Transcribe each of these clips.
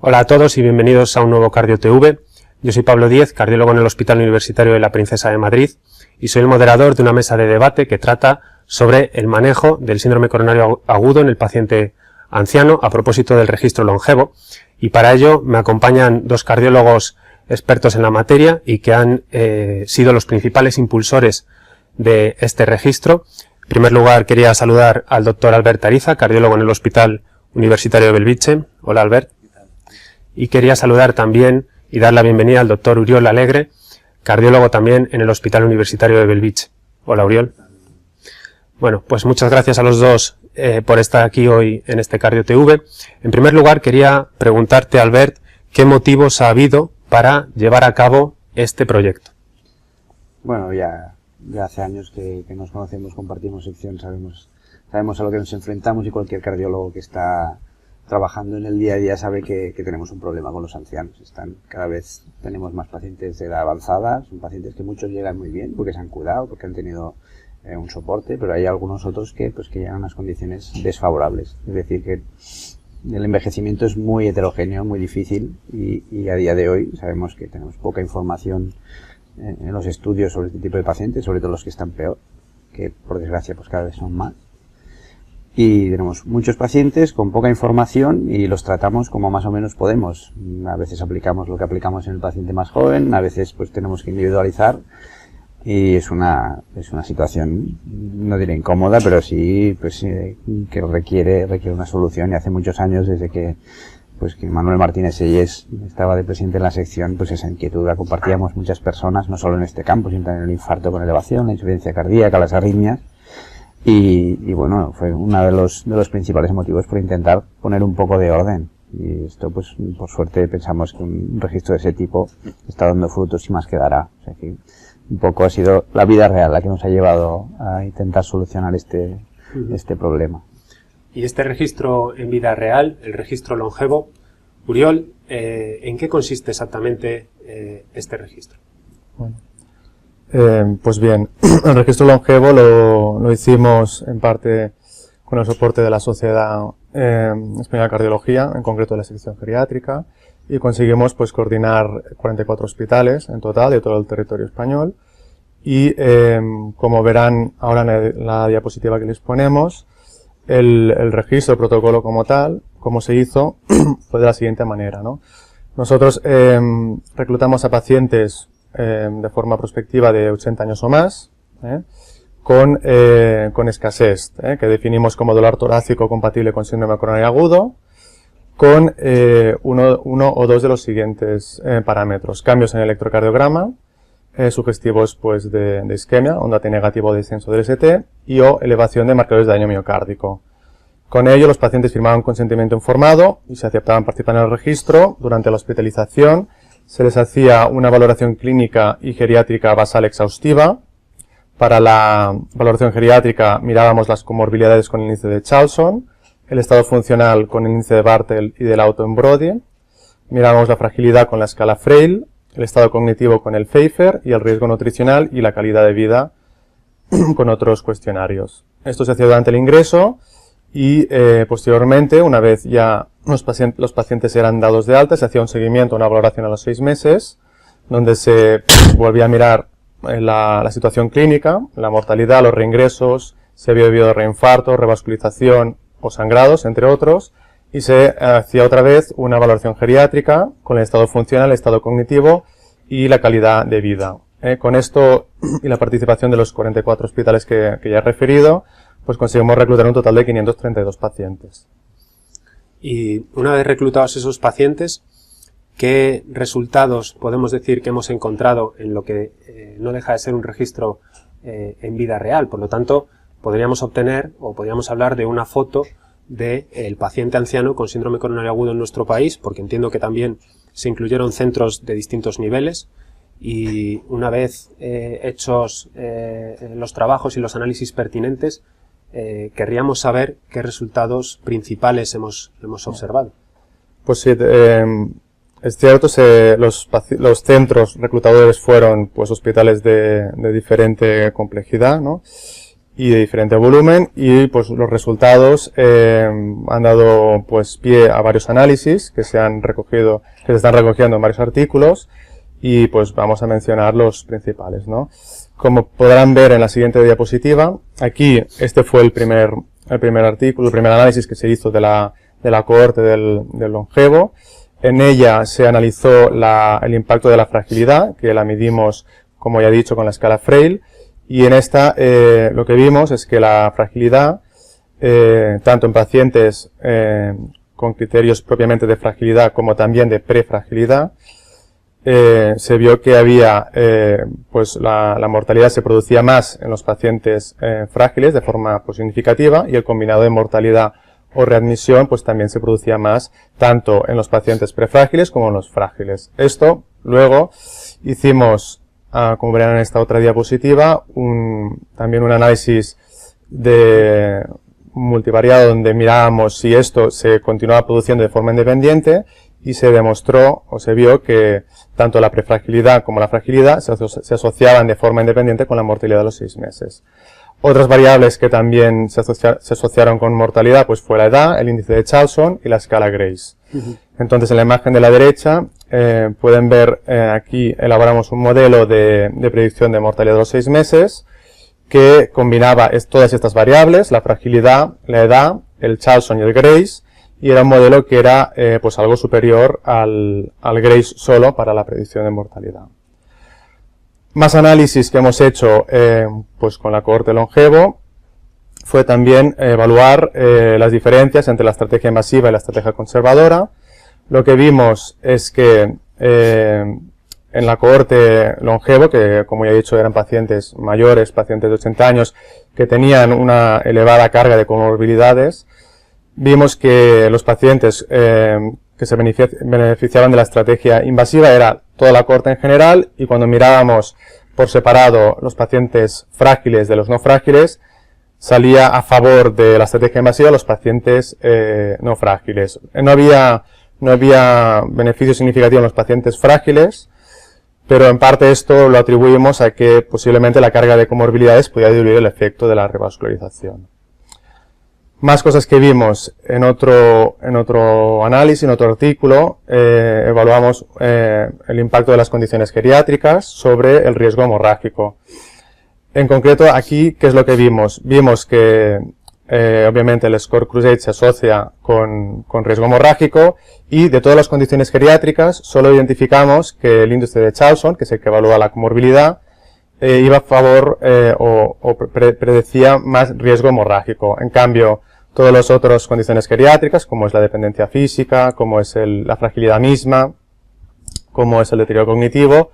Hola a todos y bienvenidos a un nuevo Cardio TV. Yo soy Pablo Díez, cardiólogo en el Hospital Universitario de la Princesa de Madrid y soy el moderador de una mesa de debate que trata sobre el manejo del síndrome coronario agudo en el paciente anciano a propósito del registro longevo, y para ello me acompañan dos cardiólogos expertos en la materia y que han sido los principales impulsores de este registro. En primer lugar quería saludar al doctor Albert Ariza, cardiólogo en el Hospital Universitario de Bellvitge. Hola Albert. Y quería saludar también y dar la bienvenida al doctor Uriol Alegre, cardiólogo también en el Hospital Universitario de Bellvitge. Hola Uriol. Bueno, pues muchas gracias a los dos por estar aquí hoy en este Cardio TV. En primer lugar quería preguntarte, Albert, ¿qué motivos ha habido para llevar a cabo este proyecto? Bueno, ya hace años que nos conocemos, compartimos sección, sabemos a lo que nos enfrentamos, y cualquier cardiólogo que está trabajando en el día a día sabe que tenemos un problema con los ancianos. Cada vez tenemos más pacientes de edad avanzada, son pacientes que muchos llegan muy bien porque se han curado, porque han tenido un soporte, pero hay algunos otros que llegan a unas condiciones desfavorables. Es decir, que el envejecimiento es muy heterogéneo, muy difícil, y a día de hoy sabemos que tenemos poca información en los estudios sobre este tipo de pacientes, sobre todo los que están peor, que por desgracia pues cada vez son más. Y tenemos muchos pacientes con poca información y los tratamos como más o menos podemos. A veces aplicamos lo que aplicamos en el paciente más joven, a veces pues tenemos que individualizar, y es una situación, no diré incómoda, pero sí pues que requiere una solución. Y hace muchos años, desde que Manuel Martínez Selles estaba de presidente en la sección, pues esa inquietud la compartíamos muchas personas, no solo en este campo, sino también en el infarto con elevación, la insuficiencia cardíaca, las arritmias. Y bueno, fue uno de los principales motivos por intentar poner un poco de orden. Y esto, pues, por suerte pensamos que un registro de ese tipo está dando frutos y más que dará. O sea que un poco ha sido la vida real la que nos ha llevado a intentar solucionar este problema. Y este registro en vida real, el registro longevo, Uriol, ¿en qué consiste exactamente este registro? Bueno. Pues bien, el registro longevo lo hicimos en parte con el soporte de la Sociedad Española de Cardiología, en concreto de la sección geriátrica, y conseguimos pues coordinar 44 hospitales en total de todo el territorio español. Y como verán ahora en la diapositiva que les ponemos, el registro, el protocolo como tal, como se hizo, fue de la siguiente manera, ¿no? Nosotros reclutamos a pacientes de forma prospectiva de 80 años o más, con escasez, que definimos como dolor torácico compatible con síndrome coronario agudo, con uno o dos de los siguientes parámetros: cambios en el electrocardiograma, sugestivos pues de isquemia, onda T negativo, descenso del ST, o elevación de marcadores de daño miocárdico. Con ello los pacientes firmaban consentimiento informado y se aceptaban participar en el registro. Durante la hospitalización se les hacía una valoración clínica y geriátrica basal exhaustiva. Para la valoración geriátrica mirábamos las comorbilidades con el índice de Charlson, el estado funcional con el índice de Bartel y del auto en Brody, mirábamos la fragilidad con la escala Frail, el estado cognitivo con el Pfeiffer y el riesgo nutricional y la calidad de vida con otros cuestionarios. Esto se hacía durante el ingreso y posteriormente, una vez ya los pacientes eran dados de alta, se hacía un seguimiento, una valoración a los 6 meses, donde se volvía a mirar la situación clínica, la mortalidad, los reingresos, si había habido reinfarto, revascularización o sangrados, entre otros, y se hacía otra vez una valoración geriátrica con el estado funcional, el estado cognitivo y la calidad de vida. Con esto y la participación de los 44 hospitales que ya he referido, pues conseguimos reclutar un total de 532 pacientes. Y una vez reclutados esos pacientes, ¿qué resultados podemos decir que hemos encontrado en lo que no deja de ser un registro en vida real? Por lo tanto, podríamos obtener o podríamos hablar de una foto del paciente anciano con síndrome coronario agudo en nuestro país, porque entiendo que también se incluyeron centros de distintos niveles, y una vez hechos los trabajos y los análisis pertinentes, querríamos saber qué resultados principales hemos observado. Pues sí, es cierto, los centros reclutadores fueron pues hospitales de diferente complejidad, ¿no? y de diferente volumen, y pues los resultados han dado pues pie a varios análisis que se están recogiendo en varios artículos, y pues vamos a mencionar los principales, ¿no? Como podrán ver en la siguiente diapositiva, aquí este fue el primer artículo, el primer análisis que se hizo de la cohorte del longevo. En ella se analizó el impacto de la fragilidad, que la midimos, como ya he dicho, con la escala Frail, y en esta lo que vimos es que la fragilidad, tanto en pacientes con criterios propiamente de fragilidad como también de prefragilidad, se vio que había, pues la mortalidad se producía más en los pacientes frágiles de forma pues, significativa, y el combinado de mortalidad o readmisión pues también se producía más tanto en los pacientes prefrágiles como en los frágiles. Esto luego hicimos, como verán en esta otra diapositiva, también un análisis de multivariado donde mirábamos si esto se continuaba produciendo de forma independiente, y se demostró o se vio que tanto la prefragilidad como la fragilidad se asociaban de forma independiente con la mortalidad de los 6 meses. Otras variables que también se asociaron con mortalidad pues fue la edad, el índice de Charlson y la escala Grace. Entonces, en la imagen de la derecha pueden ver aquí elaboramos un modelo de predicción de mortalidad de los 6 meses que combinaba todas estas variables, la fragilidad, la edad, el Charlson y el Grace, y era un modelo que era pues algo superior al Grace solo para la predicción de mortalidad. Más análisis que hemos hecho pues con la cohorte longevo fue también evaluar las diferencias entre la estrategia invasiva y la estrategia conservadora. Lo que vimos es que en la cohorte longevo, que como ya he dicho eran pacientes mayores, pacientes de 80 años, que tenían una elevada carga de comorbilidades, vimos que los pacientes que se beneficiaban de la estrategia invasiva era toda la cohorte en general, y cuando mirábamos por separado los pacientes frágiles de los no frágiles, salía a favor de la estrategia invasiva los pacientes no frágiles. No había beneficio significativo en los pacientes frágiles, pero en parte esto lo atribuimos a que posiblemente la carga de comorbilidades podía diluir el efecto de la revascularización. Más cosas que vimos en otro análisis, en otro artículo, evaluamos el impacto de las condiciones geriátricas sobre el riesgo hemorrágico. En concreto, aquí, ¿qué es lo que vimos? Vimos que, obviamente, el score Crusade se asocia con riesgo hemorrágico, y de todas las condiciones geriátricas, solo identificamos que el índice de Charlson, que es el que evalúa la comorbilidad, iba a favor predecía más riesgo hemorrágico. En cambio, todas las otras condiciones geriátricas, como es la dependencia física, como es la fragilidad misma, como es el deterioro cognitivo,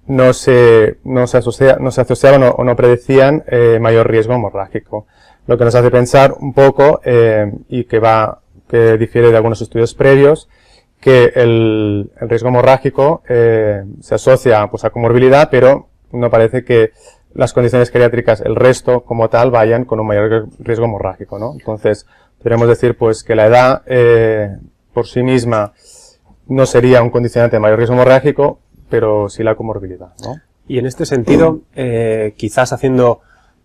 no se asociaban o no predecían mayor riesgo hemorrágico. Lo que nos hace pensar un poco, y que difiere de algunos estudios previos, que el riesgo hemorrágico se asocia pues a comorbilidad, pero no parece que las condiciones geriátricas, el resto como tal, vayan con un mayor riesgo hemorrágico, ¿no? Entonces, podríamos decir pues que la edad por sí misma no sería un condicionante de mayor riesgo hemorrágico, pero sí la comorbilidad, ¿no? Y en este sentido, quizás haciendo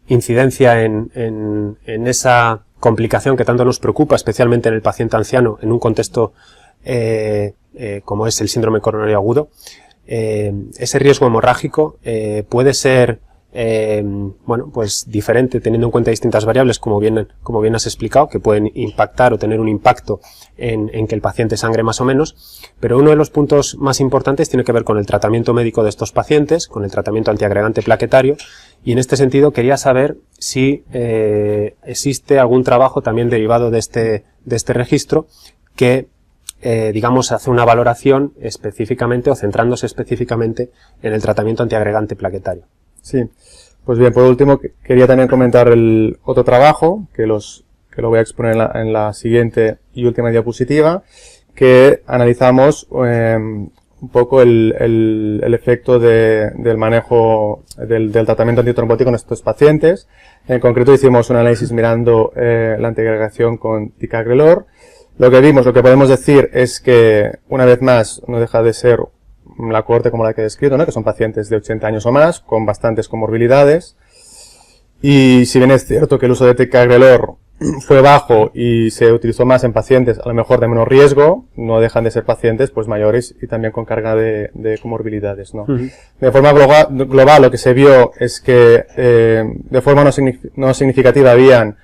incidencia en esa complicación que tanto nos preocupa, especialmente en el paciente anciano, en un contexto como es el síndrome coronario agudo, ese riesgo hemorrágico puede ser bueno, pues diferente teniendo en cuenta distintas variables, como bien has explicado, que pueden impactar o tener un impacto en que el paciente sangre más o menos, pero uno de los puntos más importantes tiene que ver con el tratamiento médico de estos pacientes, con el tratamiento antiagregante plaquetario, y en este sentido quería saber si existe algún trabajo también derivado de este registro que digamos hace una valoración específicamente o centrándose específicamente en el tratamiento antiagregante plaquetario. Sí, pues bien, por último quería también comentar el otro trabajo que lo voy a exponer en la siguiente y última diapositiva, que analizamos un poco el efecto del manejo del tratamiento antitrombótico en estos pacientes. En concreto hicimos un análisis mirando la antiagregación con ticagrelor. Lo que podemos decir es que, una vez más, no deja de ser la cohorte como la que he descrito, ¿no? Que son pacientes de 80 años o más, con bastantes comorbilidades. Y si bien es cierto que el uso de ticagrelor fue bajo y se utilizó más en pacientes a lo mejor de menor riesgo, no dejan de ser pacientes pues mayores y también con carga de comorbilidades, ¿no? De forma global lo que se vio es que de forma no significativa habían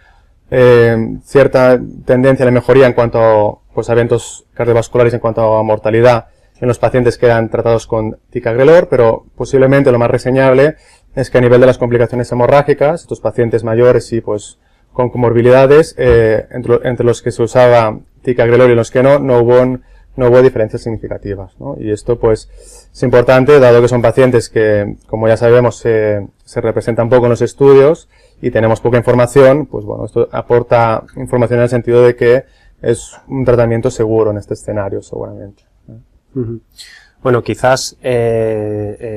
cierta tendencia a la mejoría en cuanto pues, a eventos cardiovasculares, en cuanto a mortalidad en los pacientes que eran tratados con ticagrelor, pero posiblemente lo más reseñable es que a nivel de las complicaciones hemorrágicas, estos pacientes mayores y pues con comorbilidades, entre los que se usaba ticagrelor y los que no hubo diferencias significativas, ¿no? Y esto pues es importante dado que son pacientes que, como ya sabemos, se representan poco en los estudios y tenemos poca información, pues bueno, esto aporta información en el sentido de que es un tratamiento seguro en este escenario, seguramente. Bueno, quizás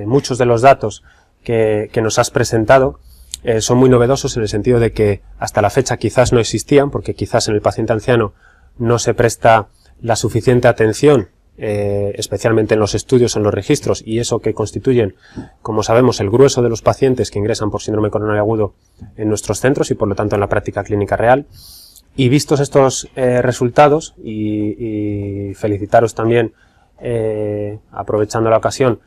muchos de los datos que nos has presentado son muy novedosos en el sentido de que hasta la fecha quizás no existían, porque quizás en el paciente anciano no se presta la suficiente atención, especialmente en los estudios, en los registros, y eso que constituyen, como sabemos, el grueso de los pacientes que ingresan por síndrome coronario agudo en nuestros centros y por lo tanto en la práctica clínica real. Y vistos estos resultados, y felicitaros también, aprovechando la ocasión,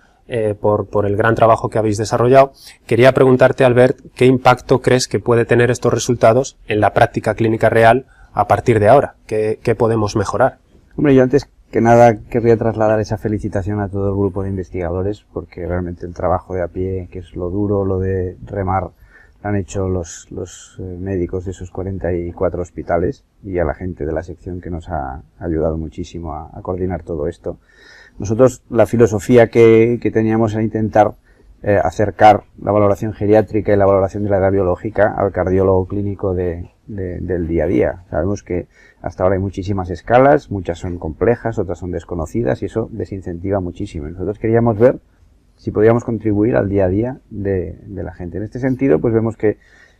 por el gran trabajo que habéis desarrollado, quería preguntarte, Albert, ¿qué impacto crees que puede tener estos resultados en la práctica clínica real a partir de ahora? ¿Qué podemos mejorar? Hombre, yo antes que nada querría trasladar esa felicitación a todo el grupo de investigadores, porque realmente el trabajo de a pie, que es lo duro, lo de remar, lo han hecho los médicos de esos 44 hospitales y a la gente de la sección que nos ha ayudado muchísimo a coordinar todo esto. Nosotros, la filosofía que teníamos era intentar acercar la valoración geriátrica y la valoración de la edad biológica al cardiólogo clínico del día a día. Sabemos que hasta ahora hay muchísimas escalas, muchas son complejas, otras son desconocidas y eso desincentiva muchísimo. Nosotros queríamos ver si podíamos contribuir al día a día de la gente. En este sentido, pues vemos que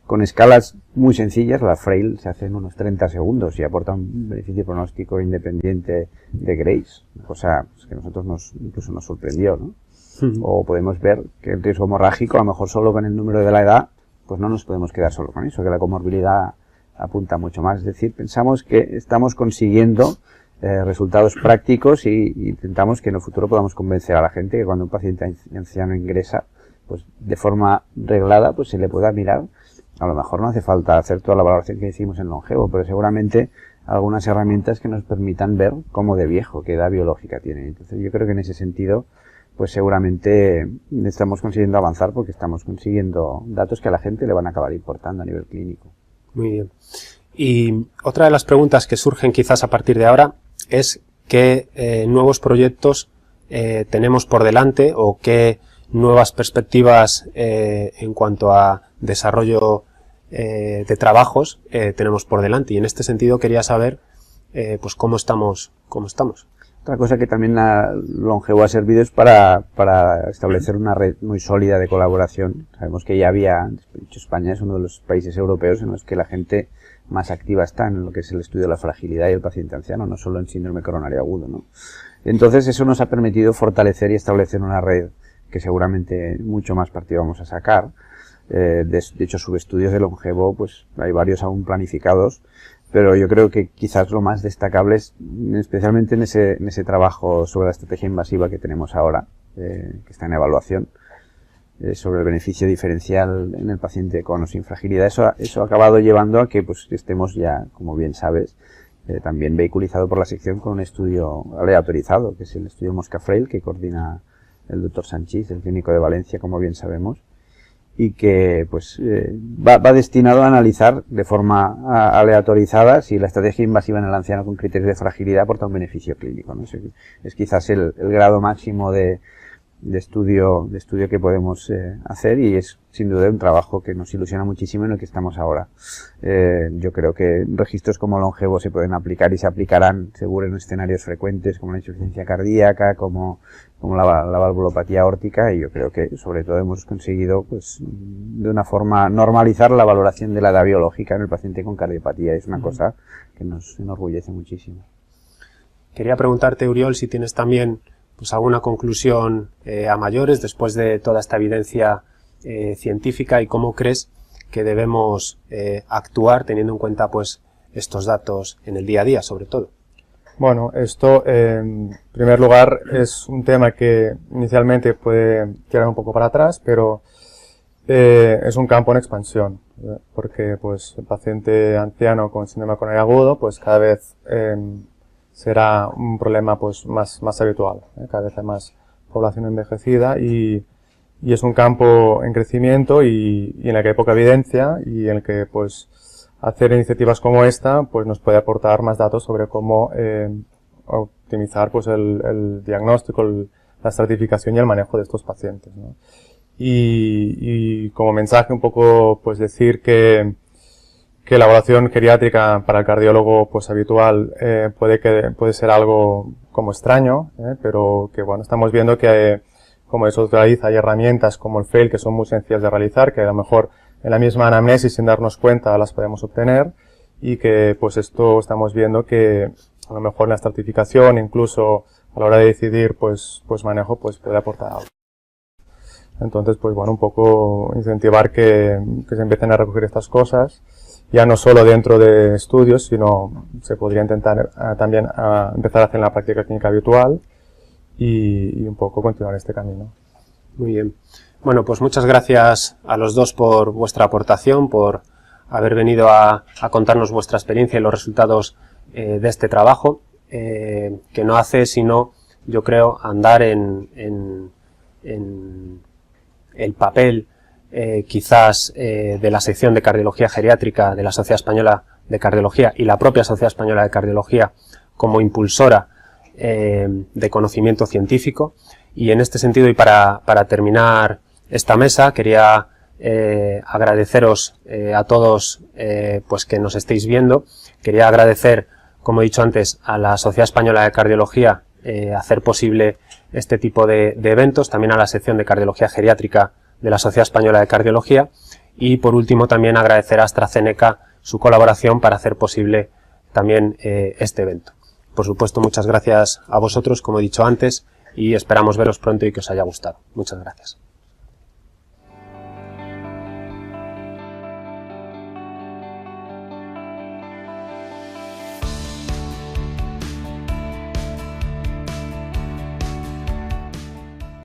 con escalas muy sencillas, la Frail se hace en unos 30 segundos y aporta un beneficio pronóstico independiente de Grace, cosa pues, que a nosotros incluso nos sorprendió, ¿no? O podemos ver que el riesgo hemorrágico, a lo mejor solo con el número de la edad, pues no nos podemos quedar solo con eso, que la comorbilidad apunta mucho más. Es decir, pensamos que estamos consiguiendo resultados prácticos y intentamos que en el futuro podamos convencer a la gente que cuando un paciente anciano ingresa, pues de forma reglada, pues se le pueda mirar. A lo mejor no hace falta hacer toda la valoración que hicimos en Longevo, pero seguramente algunas herramientas que nos permitan ver cómo de viejo, qué edad biológica tiene. Entonces yo creo que en ese sentido, pues seguramente estamos consiguiendo avanzar porque estamos consiguiendo datos que a la gente le van a acabar importando a nivel clínico. Muy bien. Y otra de las preguntas que surgen quizás a partir de ahora es qué nuevos proyectos tenemos por delante o qué nuevas perspectivas en cuanto a desarrollo de trabajos tenemos por delante. Y en este sentido quería saber pues cómo estamos. Otra cosa que también Longevo ha servido es para establecer una red muy sólida de colaboración. Sabemos que ya había, de hecho España es uno de los países europeos en los que la gente más activa está en lo que es el estudio de la fragilidad y el paciente anciano, no solo en síndrome coronario agudo, ¿no? Entonces eso nos ha permitido fortalecer y establecer una red que seguramente mucho más partido vamos a sacar. De hecho, subestudios de Longevo, pues hay varios aún planificados, pero yo creo que quizás lo más destacable es, especialmente en ese trabajo sobre la estrategia invasiva que tenemos ahora, que está en evaluación, sobre el beneficio diferencial en el paciente con o sin fragilidad. Eso ha acabado llevando a que pues estemos ya, como bien sabes, también vehiculizado por la sección con un estudio aleatorizado, que es el estudio Mosca-Frail, que coordina el doctor Sanchís, el clínico de Valencia, como bien sabemos, y que pues va destinado a analizar de forma aleatorizada si la estrategia invasiva en el anciano con criterios de fragilidad aporta un beneficio clínico, ¿no? Es quizás el grado máximo de estudio que podemos hacer y es sin duda un trabajo que nos ilusiona muchísimo en el que estamos ahora. Yo creo que registros como Longevo se pueden aplicar y se aplicarán seguro en escenarios frecuentes como la insuficiencia cardíaca, como la valvulopatía aórtica, y yo creo que sobre todo hemos conseguido pues de una forma normalizar la valoración de la edad biológica en el paciente con cardiopatía. Es una cosa que nos enorgullece muchísimo. Quería preguntarte, Uriol, si tienes también pues alguna conclusión a mayores después de toda esta evidencia científica y cómo crees que debemos actuar teniendo en cuenta pues estos datos en el día a día, sobre todo? Bueno, esto en primer lugar es un tema que inicialmente puede tirar un poco para atrás, pero es un campo en expansión, porque pues el paciente anciano con síndrome coronario agudo pues cada vez será un problema pues más habitual, cada vez hay más población envejecida y es un campo en crecimiento y en el que hay poca evidencia y en el que pues hacer iniciativas como esta pues nos puede aportar más datos sobre cómo optimizar pues el diagnóstico, la estratificación y el manejo de estos pacientes, ¿no? Y como mensaje un poco pues decir que la evaluación geriátrica para el cardiólogo pues habitual puede ser algo como extraño, pero que bueno, estamos viendo que como eso realiza hay herramientas como el FAIL que son muy sencillas de realizar, que a lo mejor en la misma anamnesis sin darnos cuenta las podemos obtener y que pues esto estamos viendo que a lo mejor en la estratificación, incluso a la hora de decidir pues manejo pues puede aportar algo. Entonces, pues bueno, un poco incentivar que se empiecen a recoger estas cosas, ya no solo dentro de estudios, sino se podría intentar también empezar a hacer en la práctica clínica habitual y un poco continuar este camino. Muy bien. Bueno, pues muchas gracias a los dos por vuestra aportación, por haber venido a contarnos vuestra experiencia y los resultados de este trabajo, que no hace sino, yo creo, andar en el papel quizás de la sección de cardiología geriátrica de la Sociedad Española de Cardiología y la propia Sociedad Española de Cardiología como impulsora de conocimiento científico. Y en este sentido, y para terminar esta mesa, quería agradeceros a todos pues que nos estéis viendo. Quería agradecer, como he dicho antes, a la Sociedad Española de Cardiología hacer posible este tipo de eventos, también a la sección de cardiología geriátrica de la Sociedad Española de Cardiología y por último también agradecer a AstraZeneca su colaboración para hacer posible también este evento. Por supuesto, muchas gracias a vosotros, como he dicho antes, y esperamos veros pronto y que os haya gustado. Muchas gracias.